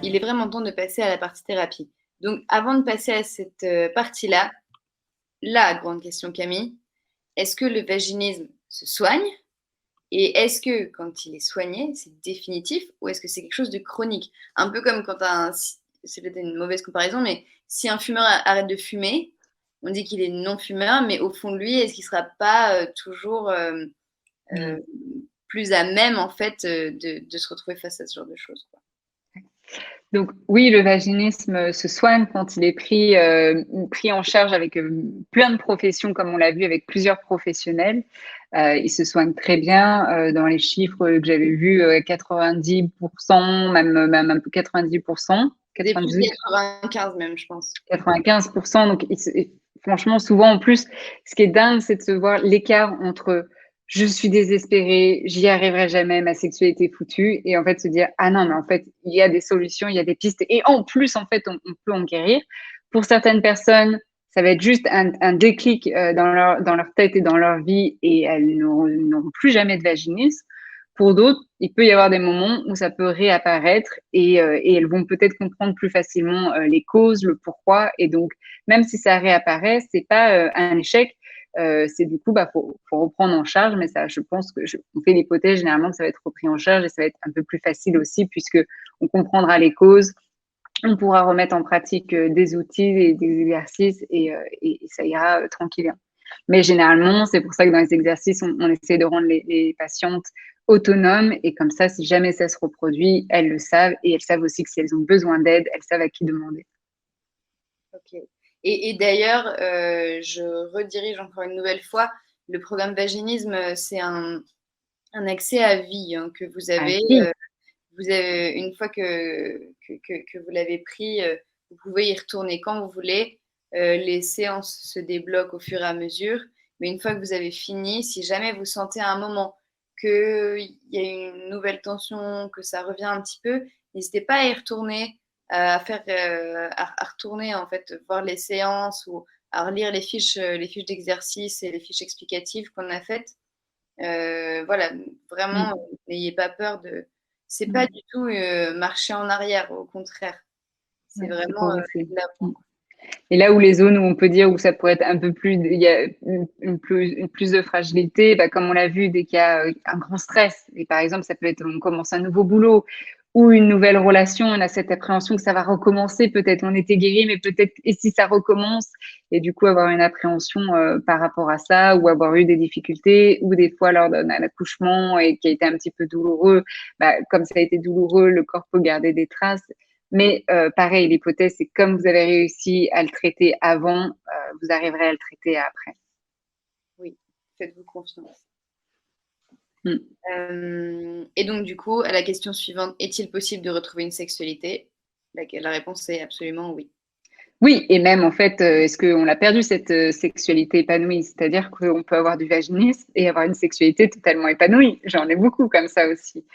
il est vraiment temps de passer à la partie thérapie. Donc, avant de passer à cette partie-là, la grande question, Camille, est-ce que le vaginisme se soigne? Et est-ce que quand il est soigné, c'est définitif ou est-ce que c'est quelque chose de chronique? Un peu comme quand c'est peut-être une mauvaise comparaison, mais si un fumeur arrête de fumer, on dit qu'il est non-fumeur, mais au fond de lui, est-ce qu'il ne sera pas toujours plus à même, en fait, de se retrouver face à ce genre de choses, quoi. Donc oui, le vaginisme se soigne quand il est pris en charge avec plein de professions, comme on l'a vu avec plusieurs professionnels. Il se soigne très bien. Dans les chiffres que j'avais vus, 90%, même un peu 90%, Des plus de 98, 95 même, je pense. 95%. Donc franchement, souvent en plus, ce qui est dingue, c'est de se voir l'écart entre je suis désespérée, j'y arriverai jamais, ma sexualité est foutue, et en fait se dire ah non, mais en fait il y a des solutions, il y a des pistes, et en plus en fait on peut en guérir. Pour certaines personnes, ça va être juste un déclic dans leur tête et dans leur vie, et elles n'auront plus jamais de vaginisme. Pour d'autres, il peut y avoir des moments où ça peut réapparaître, et elles vont peut-être comprendre plus facilement les causes, le pourquoi, et donc même si ça réapparaît, c'est pas un échec. C'est du coup, faut reprendre en charge, mais ça, je pense on fait l'hypothèse généralement que ça va être repris en charge et ça va être un peu plus facile aussi puisque on comprendra les causes, on pourra remettre en pratique des outils et des exercices et ça ira tranquillement. Mais généralement, c'est pour ça que dans les exercices, on essaie de rendre les patientes autonomes et comme ça, si jamais ça se reproduit, elles le savent et elles savent aussi que si elles ont besoin d'aide, elles savent à qui demander. Ok. Et d'ailleurs, je redirige encore une nouvelle fois. Le programme Vaginisme, c'est un accès à vie hein, que vous Ah avez. si, Vous avez une fois que vous l'avez pris, vous pouvez y retourner quand vous voulez. Les séances se débloquent au fur et à mesure. Mais une fois que vous avez fini, si jamais vous sentez à un moment qu'il y a une nouvelle tension, que ça revient un petit peu, n'hésitez pas à y retourner, à retourner en fait, voir les séances ou à relire les fiches d'exercice et les fiches explicatives qu'on a faites. Voilà, vraiment, mm. n'ayez pas peur de. C'est pas du tout marcher en arrière, au contraire. C'est Ouais, c'est vraiment progressif. de l'avant. Et là où les zones où on peut dire où ça pourrait être un peu plus, il y a plus de fragilité, bah, comme on l'a vu, dès qu'il y a un grand stress, et par exemple, ça peut être, on commence un nouveau boulot ou une nouvelle relation, on a cette appréhension que ça va recommencer, peut-être on était guéri, mais peut-être, et si ça recommence, et du coup avoir une appréhension par rapport à ça, ou avoir eu des difficultés, ou des fois lors d'un accouchement et qui a été un petit peu douloureux, bah, comme ça a été douloureux, le corps peut garder des traces. Mais pareil, l'hypothèse, c'est comme vous avez réussi à le traiter avant, vous arriverez à le traiter après. Oui, faites-vous confiance. Mm. Et donc, du coup, à la question suivante, est-il possible de retrouver une sexualité? La réponse est absolument oui. Oui, et même en fait, est-ce qu'on a perdu cette sexualité épanouie? C'est-à-dire qu'on peut avoir du vaginisme et avoir une sexualité totalement épanouie. J'en ai beaucoup comme ça aussi,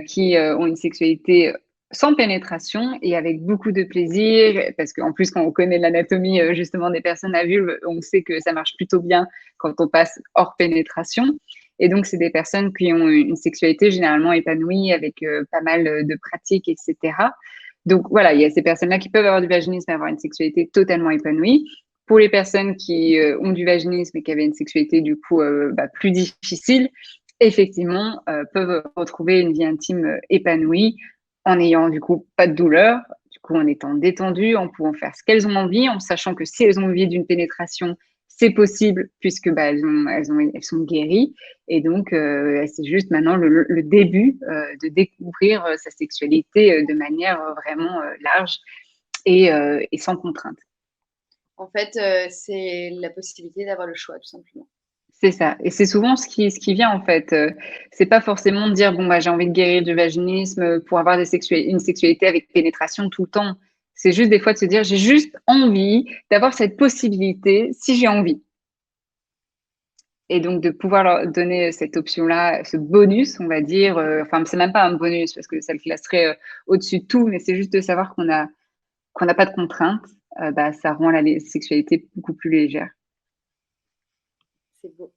qui ont une sexualité sans pénétration et avec beaucoup de plaisir, parce qu'en plus, quand on connaît l'anatomie justement des personnes à vulve, on sait que ça marche plutôt bien quand on passe hors pénétration. Et donc, c'est des personnes qui ont une sexualité généralement épanouie avec pas mal de pratiques, etc. Donc voilà, il y a ces personnes-là qui peuvent avoir du vaginisme et avoir une sexualité totalement épanouie. Pour les personnes qui ont du vaginisme et qui avaient une sexualité du coup plus difficile, effectivement, peuvent retrouver une vie intime épanouie en n'ayant du coup pas de douleur, du coup en étant détendues, en pouvant faire ce qu'elles ont envie, en sachant que si elles ont envie d'une pénétration, c'est possible puisque elles sont guéries. Et donc, c'est juste maintenant le début de découvrir sa sexualité de manière vraiment large et sans contrainte. En fait, c'est la possibilité d'avoir le choix, tout simplement. C'est ça. Et c'est souvent ce qui vient, en fait. C'est pas forcément de dire, bon, bah, j'ai envie de guérir du vaginisme pour avoir une sexualité avec pénétration tout le temps. C'est juste des fois de se dire, j'ai juste envie d'avoir cette possibilité si j'ai envie. Et donc de pouvoir leur donner cette option-là, ce bonus, on va dire, enfin c'est même pas un bonus parce que ça le classerait au-dessus de tout, mais c'est juste de savoir qu'on n'a pas de contraintes, bah, ça rend la sexualité beaucoup plus légère. C'est beau.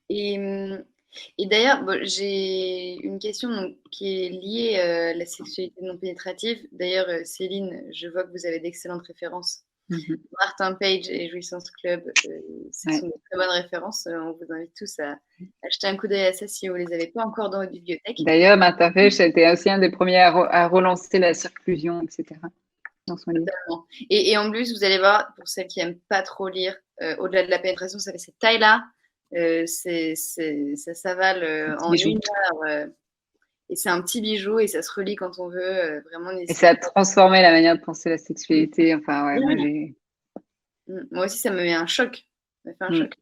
Et Et d'ailleurs, bon, j'ai une question donc, qui est liée à la sexualité non pénétrative. D'ailleurs, Céline, je vois que vous avez d'excellentes références. Martin Page et Jouissance Club, ce sont de très bonnes références. On vous invite tous à jeter un coup d'œil à ça si vous ne les avez pas encore dans votre bibliothèque. D'ailleurs, Martin Page a été aussi un des premiers à relancer la circlusion, etc. dans son livre. Et en plus, vous allez voir, pour celles qui n'aiment pas trop lire, au-delà de la pénétration, ça fait cette taille-là. Ça s'avale en une heure. Et c'est un petit bijou et ça se relit quand on veut. Vraiment, et ça a transformé la manière de penser la sexualité. Enfin, ouais, moi aussi, ça me met un choc. Ça me fait un choc.